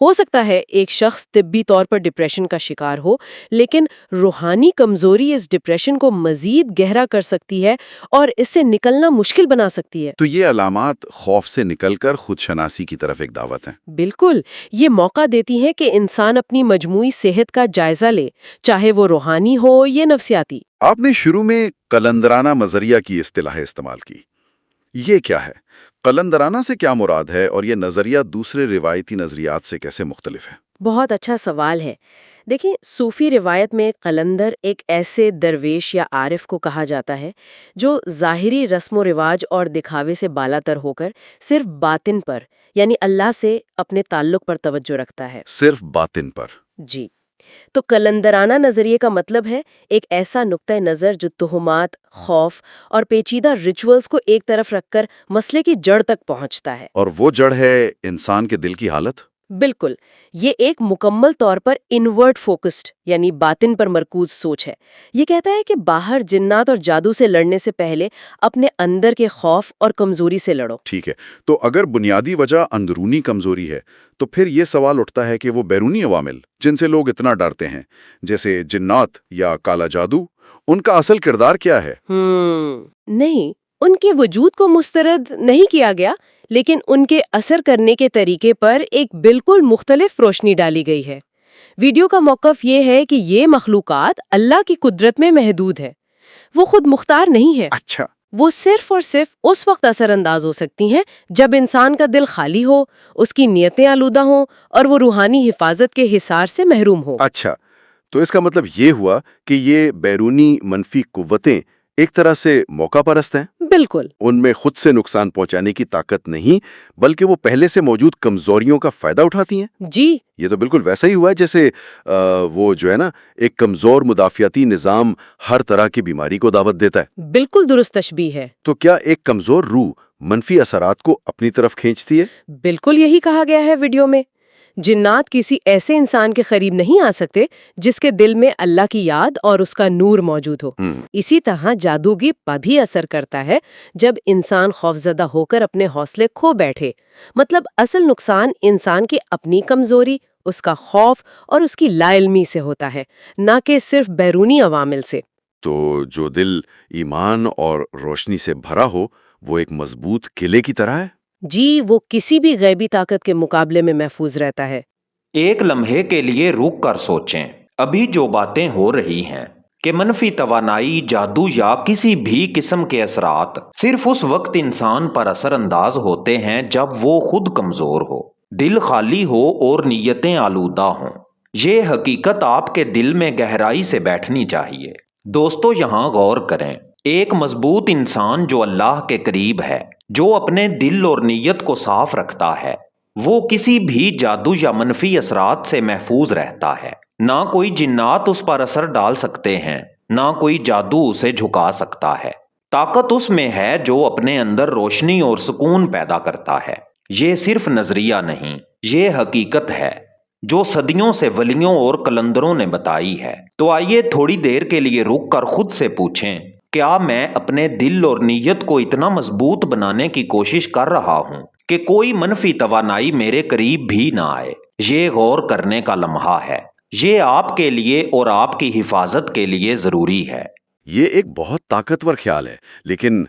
ہو سکتا ہے ایک شخص طبی طور پر ڈپریشن کا شکار ہو، لیکن روحانی کمزوری اس ڈپریشن کو مزید گہرا کر سکتی ہے اور اس سے نکلنا مشکل بنا سکتی ہے۔ تو یہ علامات خوف سے نکل کر خود شناسی کی طرف ایک دعوت ہیں۔ بالکل، یہ موقع دیتی ہیں کہ انسان اپنی مجموعی صحت کا جائزہ لے، چاہے وہ روحانی ہو یا نفسیاتی۔ آپ نے شروع میں قلندرانہ نظریہ کی اصطلاح استعمال کی، یہ کیا ہے؟ قلندرانہ سے کیا مراد ہے اور یہ نظریہ دوسرے روایتی نظریات سے کیسے مختلف ہے؟ بہت اچھا سوال ہے۔ دیکھیں، صوفی روایت میں قلندر ایک ایسے درویش یا عارف کو کہا جاتا ہے جو ظاہری رسم و رواج اور دکھاوے سے بالاتر ہو کر صرف باطن پر، یعنی اللہ سے اپنے تعلق پر توجہ رکھتا ہے۔ صرف باطن پر؟ جی، تو قلندرانہ نظریے کا مطلب ہے ایک ایسا نقطۂ نظر جو تہمات، خوف اور پیچیدہ ریچولز کو ایک طرف رکھ کر مسئلے کی جڑ تک پہنچتا ہے۔ اور وہ جڑ ہے انسان کے دل کی حالت؟ بالکل، یہ ایک مکمل طور پر انورٹ فوکسڈ یعنی باطن پر مرکوز سوچ ہے۔ یہ کہتا ہے کہ باہر جنات اور جادو سے لڑنے سے پہلے اپنے اندر کے خوف اور کمزوری سے لڑو۔ ٹھیک ہے، تو اگر بنیادی وجہ اندرونی کمزوری ہے تو پھر یہ سوال اٹھتا ہے کہ وہ بیرونی عوامل جن سے لوگ اتنا ڈرتے ہیں، جیسے جنات یا کالا جادو، ان کا اصل کردار کیا ہے؟ نہیں، ان کے وجود کو مسترد نہیں کیا گیا، لیکن ان کے اثر کرنے کے طریقے پر ایک بالکل مختلف روشنی ڈالی گئی ہے۔ ویڈیو کا موقف یہ ہے کہ یہ مخلوقات اللہ کی قدرت میں محدود ہے، وہ خود مختار نہیں ہے۔ اچھا، وہ صرف اور صرف اس وقت اثر انداز ہو سکتی ہیں جب انسان کا دل خالی ہو، اس کی نیتیں آلودہ ہوں اور وہ روحانی حفاظت کے حصار سے محروم ہو۔ اچھا، تو اس کا مطلب یہ ہوا کہ یہ بیرونی منفی قوتیں ایک طرح سے موقع پرست ہیں؟ بالکل۔ ان میں خود سے نقصان پہنچانے کی طاقت نہیں، بلکہ وہ پہلے سے موجود کمزوریوں کا فائدہ اٹھاتی ہیں؟ جی، یہ تو بالکل ویسا ہی ہوا ہے جیسے وہ جو ہے نا، ایک کمزور مدافعتی نظام ہر طرح کی بیماری کو دعوت دیتا ہے۔ بالکل درست تشبیہ ہے۔ تو کیا ایک کمزور روح منفی اثرات کو اپنی طرف کھینچتی ہے؟ بالکل یہی کہا گیا ہے ویڈیو میں۔ جنات کسی ایسے انسان کے قریب نہیں آ سکتے جس کے دل میں اللہ کی یاد اور اس کا نور موجود ہو۔ اسی طرح جادوگی بھی اثر کرتا ہے جب انسان خوفزدہ ہو کر اپنے حوصلے کھو بیٹھے۔ مطلب اصل نقصان انسان کی اپنی کمزوری، اس کا خوف اور اس کی لا علمی سے ہوتا ہے، نہ کہ صرف بیرونی عوامل سے۔ تو جو دل ایمان اور روشنی سے بھرا ہو وہ ایک مضبوط قلعے کی طرح ہے؟ جی، وہ کسی بھی غیبی طاقت کے مقابلے میں محفوظ رہتا ہے۔ ایک لمحے کے لیے رک کر سوچیں، ابھی جو باتیں ہو رہی ہیں کہ منفی توانائی، جادو یا کسی بھی قسم کے اثرات صرف اس وقت انسان پر اثر انداز ہوتے ہیں جب وہ خود کمزور ہو، دل خالی ہو اور نیتیں آلودہ ہوں۔ یہ حقیقت آپ کے دل میں گہرائی سے بیٹھنی چاہیے۔ دوستو، یہاں غور کریں، ایک مضبوط انسان جو اللہ کے قریب ہے، جو اپنے دل اور نیت کو صاف رکھتا ہے، وہ کسی بھی جادو یا منفی اثرات سے محفوظ رہتا ہے۔ نہ کوئی جنات اس پر اثر ڈال سکتے ہیں، نہ کوئی جادو اسے جھکا سکتا ہے۔ طاقت اس میں ہے جو اپنے اندر روشنی اور سکون پیدا کرتا ہے۔ یہ صرف نظریہ نہیں، یہ حقیقت ہے جو صدیوں سے ولیوں اور قلندروں نے بتائی ہے۔ تو آئیے تھوڑی دیر کے لیے رک کر خود سے پوچھیں، کیا میں اپنے دل اور نیت کو اتنا مضبوط بنانے کی کوشش کر رہا ہوں کہ کوئی منفی توانائی میرے قریب بھی نہ آئے؟ یہ غور کرنے کا لمحہ ہے، یہ آپ کے لیے اور آپ کی حفاظت کے لیے ضروری ہے۔ یہ ایک بہت طاقتور خیال ہے، لیکن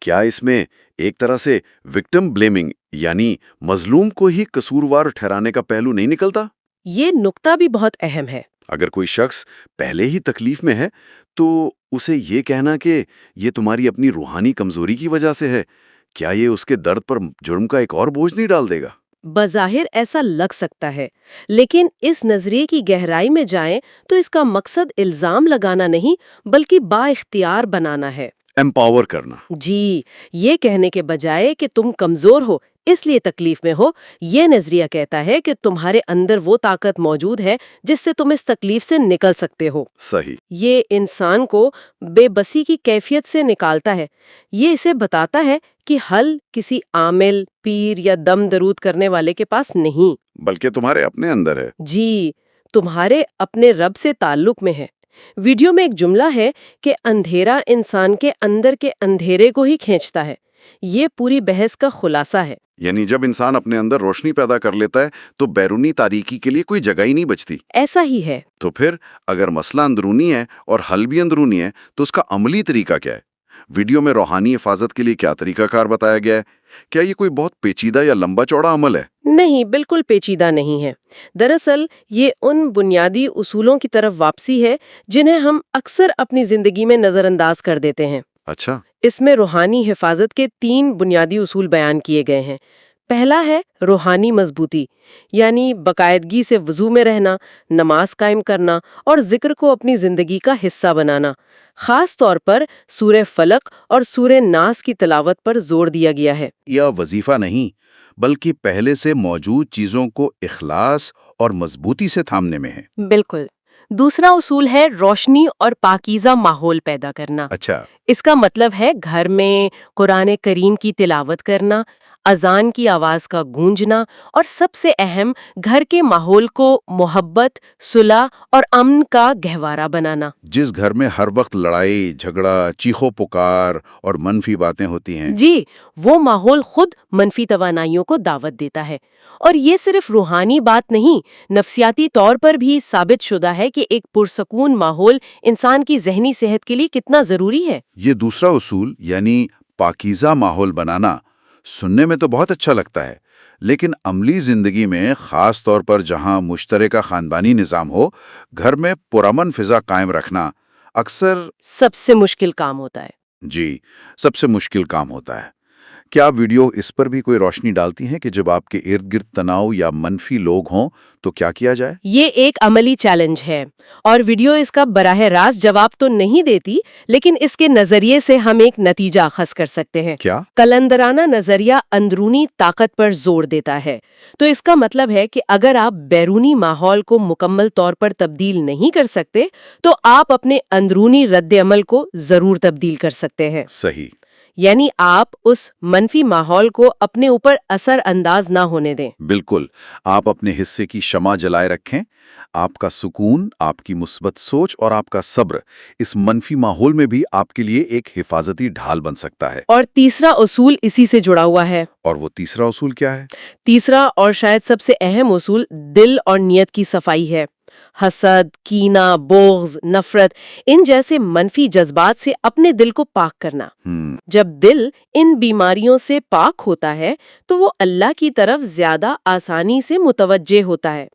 کیا اس میں ایک طرح سے وکٹم بلیمنگ یعنی مظلوم کو ہی قصوروار ٹھہرانے کا پہلو نہیں نکلتا؟ یہ نقطہ بھی بہت اہم ہے۔ اگر کوئی شخص پہلے ہی تکلیف میں ہے تو اسے یہ کہنا کہ یہ تمہاری اپنی روحانی کمزوری کی وجہ سے ہے، کیا یہ اس کے درد پر جرم کا ایک اور بوجھ نہیں ڈال دے گا؟ بظاہر ایسا لگ سکتا ہے، لیکن اس نظریے کی گہرائی میں جائیں تو اس کا مقصد الزام لگانا نہیں بلکہ با اختیار بنانا ہے۔ ایمپاور کرنا۔ جی، یہ کہنے کے بجائے کہ تم کمزور ہو اس لیے تکلیف میں ہو، یہ نظریہ کہتا ہے کہ تمہارے اندر وہ طاقت موجود ہے جس سے تم اس تکلیف سے نکل سکتے ہو۔ صحیح۔ یہ انسان کو بے بسی کی کیفیت سے نکالتا ہے۔ یہ اسے بتاتا ہے کہ حل کسی عامل، پیر یا دم درود کرنے والے کے پاس نہیں، بلکہ تمہارے اپنے اندر ہے۔ جی، تمہارے اپنے رب سے تعلق میں ہے۔ ویڈیو میں ایک جملہ ہے کہ اندھیرا انسان کے اندر کے اندھیرے کو ہی کھینچتا ہے، یہ پوری بحث کا خلاصہ ہے۔ یعنی جب انسان اپنے اندر روشنی پیدا کر لیتا ہے تو بیرونی تاریکی کے لیے کوئی جگہ ہی نہیں بچتی۔ ایسا ہی ہے۔ تو پھر اگر مسئلہ اندرونی ہے اور حل بھی اندرونی ہے تو اس کا عملی طریقہ کیا ہے؟ ویڈیو میں روحانی حفاظت کے لیے کیا طریقہ کار بتایا گیا ہے؟ کیا یہ کوئی بہت پیچیدہ یا لمبا چوڑا عمل ہے؟ نہیں، بالکل پیچیدہ نہیں ہے۔ دراصل یہ ان بنیادی اصولوں کی طرف واپسی ہے جنہیں ہم اکثر اپنی زندگی میں نظر انداز کر دیتے ہیں۔ اچھا، اس میں روحانی حفاظت کے 3 بنیادی اصول بیان کیے گئے ہیں۔ پہلا ہے روحانی مضبوطی، یعنی باقاعدگی سے وضو میں رہنا، نماز قائم کرنا اور ذکر کو اپنی زندگی کا حصہ بنانا۔ خاص طور پر سورہ فلق اور سورہ ناس کی تلاوت پر زور دیا گیا ہے۔ یا وظیفہ نہیں بلکہ پہلے سے موجود چیزوں کو اخلاص اور مضبوطی سے تھامنے میں ہے۔ بالکل۔ دوسرا اصول ہے روشنی اور پاکیزہ ماحول پیدا کرنا۔ اچھا، اس کا مطلب ہے گھر میں قرآن کریم کی تلاوت کرنا، اذان کی آواز کا گونجنا اور سب سے اہم گھر کے ماحول کو محبت، صلح اور امن کا گہوارہ بنانا۔ جس گھر میں ہر وقت لڑائی، جھگڑا، چیخو پکار اور منفی باتیں ہوتی ہیں۔ جی، وہ ماحول خود منفی توانائیوں کو دعوت دیتا ہے۔ اور یہ صرف روحانی بات نہیں، نفسیاتی طور پر بھی ثابت شدہ ہے کہ ایک پرسکون ماحول انسان کی ذہنی صحت کے لیے کتنا ضروری ہے۔ یہ دوسرا اصول یعنی پاکیزہ ماحول بنانا سننے میں تو بہت اچھا لگتا ہے، لیکن عملی زندگی میں خاص طور پر جہاں مشترکہ خاندانی نظام ہو، گھر میں پرامن فضا قائم رکھنا اکثر سب سے مشکل کام ہوتا ہے۔ جی، سب سے مشکل کام ہوتا ہے۔ کیا ویڈیو اس پر بھی کوئی روشنی ڈالتی ہے کہ جب آپ کے ارد گرد تناؤ یا منفی لوگ ہوں تو کیا کیا جائے؟ یہ ایک عملی چیلنج ہے اور ویڈیو اس کا براہ راست جواب تو نہیں دیتی، لیکن اس کے نظریے سے ہم ایک نتیجہ اخذ کر سکتے ہیں۔ کیا؟ کلندرانہ نظریہ اندرونی طاقت پر زور دیتا ہے۔ تو اس کا مطلب ہے کہ اگر آپ بیرونی ماحول کو مکمل طور پر تبدیل نہیں کر سکتے تو آپ اپنے اندرونی رد عمل کو ضرور تبدیل کر سکتے ہیں۔ صحیح۔ یعنی آپ اس منفی ماحول کو اپنے اوپر اثر انداز نہ ہونے دیں۔ بالکل، آپ اپنے حصے کی شمع جلائے رکھیں۔ آپ کا سکون، آپ کی مثبت سوچ اور آپ کا صبر اس منفی ماحول میں بھی آپ کے لیے ایک حفاظتی ڈھال بن سکتا ہے۔ اور تیسرا اصول اسی سے جڑا ہوا ہے۔ اور وہ تیسرا اصول کیا ہے؟ تیسرا اور شاید سب سے اہم اصول دل اور نیت کی صفائی ہے۔ حسد، کینہ، بغض، نفرت، ان جیسے منفی جذبات سے اپنے دل کو پاک کرنا۔ جب دل ان بیماریوں سے پاک ہوتا ہے تو وہ اللہ کی طرف زیادہ آسانی سے متوجہ ہوتا ہے۔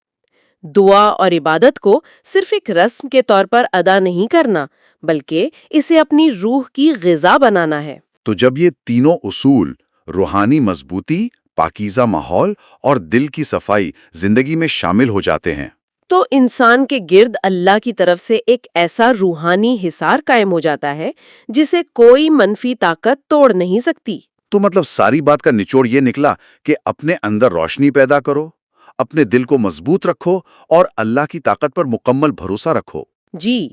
دعا اور عبادت کو صرف ایک رسم کے طور پر ادا نہیں کرنا، بلکہ اسے اپنی روح کی غذا بنانا ہے۔ تو جب یہ تینوں اصول، روحانی مضبوطی، پاکیزہ ماحول اور دل کی صفائی زندگی میں شامل ہو جاتے ہیں تو انسان کے گرد اللہ کی طرف سے ایک ایسا روحانی حصار قائم ہو جاتا ہے جسے کوئی منفی طاقت توڑ نہیں سکتی۔ تو مطلب ساری بات کا نچوڑ یہ نکلا کہ اپنے اندر روشنی پیدا کرو، اپنے دل کو مضبوط رکھو اور اللہ کی طاقت پر مکمل بھروسہ رکھو۔ جی،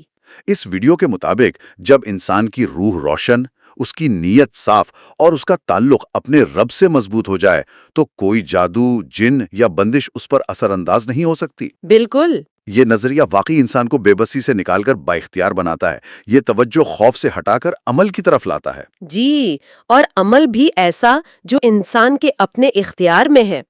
اس ویڈیو کے مطابق جب انسان کی روح روشن، اس کی نیت صاف اور اس کا تعلق اپنے رب سے مضبوط ہو جائے تو کوئی جادو، جن یا بندش اس پر اثر انداز نہیں ہو سکتی۔ بالکل۔ یہ نظریہ واقعی انسان کو بے بسی سے نکال کر بااختیار بناتا ہے۔ یہ توجہ خوف سے ہٹا کر عمل کی طرف لاتا ہے۔ جی، اور عمل بھی ایسا جو انسان کے اپنے اختیار میں ہے۔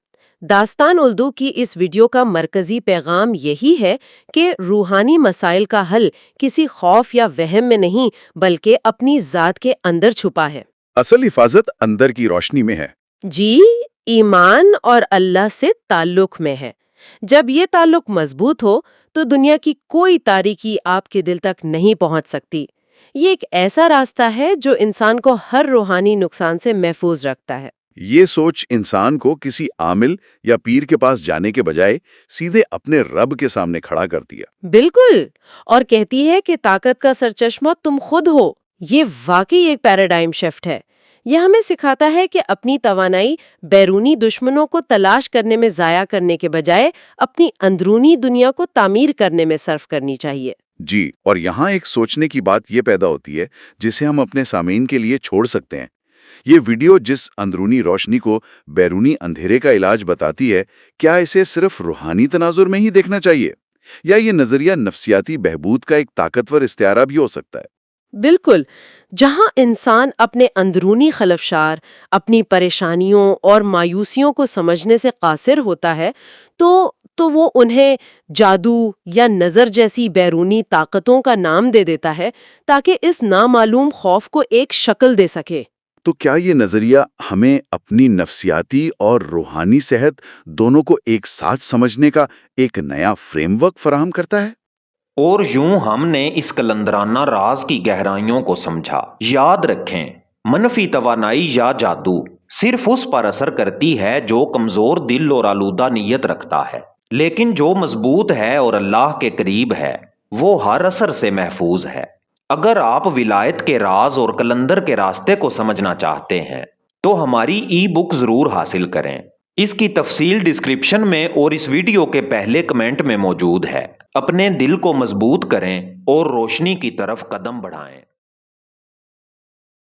داستان اردو کی اس ویڈیو کا مرکزی پیغام یہی ہے کہ روحانی مسائل کا حل کسی خوف یا وہم میں نہیں بلکہ اپنی ذات کے اندر چھپا ہے۔ اصل حفاظت اندر کی روشنی میں ہے۔ جی، ایمان اور اللہ سے تعلق میں ہے۔ جب یہ تعلق مضبوط ہو تو دنیا کی کوئی تاریکی آپ کے دل تک نہیں پہنچ سکتی۔ یہ ایک ایسا راستہ ہے جو انسان کو ہر روحانی نقصان سے محفوظ رکھتا ہے۔ یہ سوچ انسان کو کسی عامل یا پیر کے پاس جانے کے بجائے سیدھے اپنے رب کے سامنے کھڑا کرتی ہے۔ بالکل، اور کہتی ہے کہ طاقت کا سرچشمہ تم خود ہو۔ یہ واقعی ایک پیراڈائم شفٹ ہے۔ یہ ہمیں سکھاتا ہے کہ اپنی توانائی بیرونی دشمنوں کو تلاش کرنے میں ضائع کرنے کے بجائے اپنی اندرونی دنیا کو تعمیر کرنے میں صرف کرنی چاہیے۔ جی، اور یہاں ایک سوچنے کی بات یہ پیدا ہوتی ہے جسے ہم اپنے سامعین کے لیے چھوڑ سکتے ہیں۔ یہ ویڈیو جس اندرونی روشنی کو بیرونی اندھیرے کا علاج بتاتی ہے، کیا اسے صرف روحانی تناظر میں ہی دیکھنا چاہیے یا یہ نظریہ نفسیاتی بہبود کا ایک طاقتور استعارہ بھی ہو سکتا ہے؟ بالکل، جہاں انسان اپنے اندرونی خلفشار، اپنی پریشانیوں اور مایوسیوں کو سمجھنے سے قاصر ہوتا ہے تو وہ انہیں جادو یا نظر جیسی بیرونی طاقتوں کا نام دے دیتا ہے تاکہ اس نامعلوم خوف کو ایک شکل دے سکے۔ تو کیا یہ نظریہ ہمیں اپنی نفسیاتی اور روحانی صحت دونوں کو ایک ساتھ سمجھنے کا ایک نیا فریم ورک فراہم کرتا ہے؟ اور یوں ہم نے اس کلندرانہ راز کی گہرائیوں کو سمجھا۔ یاد رکھیں، منفی توانائی یا جادو صرف اس پر اثر کرتی ہے جو کمزور دل اور آلودہ نیت رکھتا ہے، لیکن جو مضبوط ہے اور اللہ کے قریب ہے وہ ہر اثر سے محفوظ ہے۔ اگر آپ ولایت کے راز اور کلندر کے راستے کو سمجھنا چاہتے ہیں تو ہماری ای بک ضرور حاصل کریں۔ اس کی تفصیل ڈسکرپشن میں اور اس ویڈیو کے پہلے کمنٹ میں موجود ہے۔ اپنے دل کو مضبوط کریں اور روشنی کی طرف قدم بڑھائیں۔